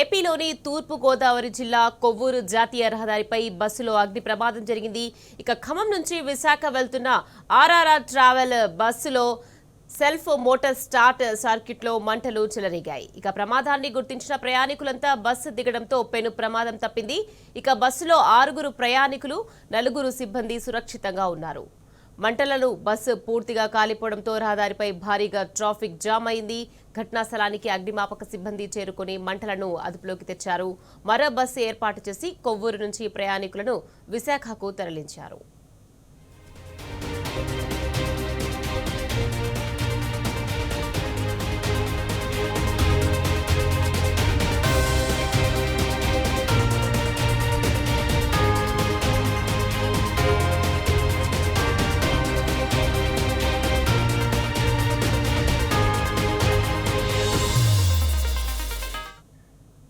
ఏపీలోని తూర్పు గోదావరి జిల్లా కొవ్వూరు జాతీయ రహదారిపై బస్సులో అగ్ని ప్రమాదం జరిగింది. ఇక ఖమ్మం నుంచి విశాఖ వెళ్తున్న ఆర్ఆర్ఆర్ ట్రావెల్ బస్సులో సెల్ఫ్ మోటార్ స్టార్ట్ సర్క్యూట్లో మంటలు చెలరేగాయి. ఇక ప్రమాదాన్ని గుర్తించిన ప్రయాణికులంతా బస్సు దిగడంతో పెను ప్రమాదం తప్పింది. ఇక బస్సులో 6 ప్రయాణికులు 4 సిబ్బంది సురక్షితంగా ఉన్నారు. మంటలను బస్సు పూర్తిగా కాలిపోవడంతో రహదారిపై భారీగా ట్రాఫిక్ జామ్ అయింది. ఘటనా స్థలానికి అగ్నిమాపక సిబ్బంది చేరుకుని మంటలను అదుపులోకి తెచ్చారు. మరో బస్సు ఏర్పాటు చేసి కొవ్వూరు నుంచి ప్రయాణికులను విశాఖకు తరలించారు.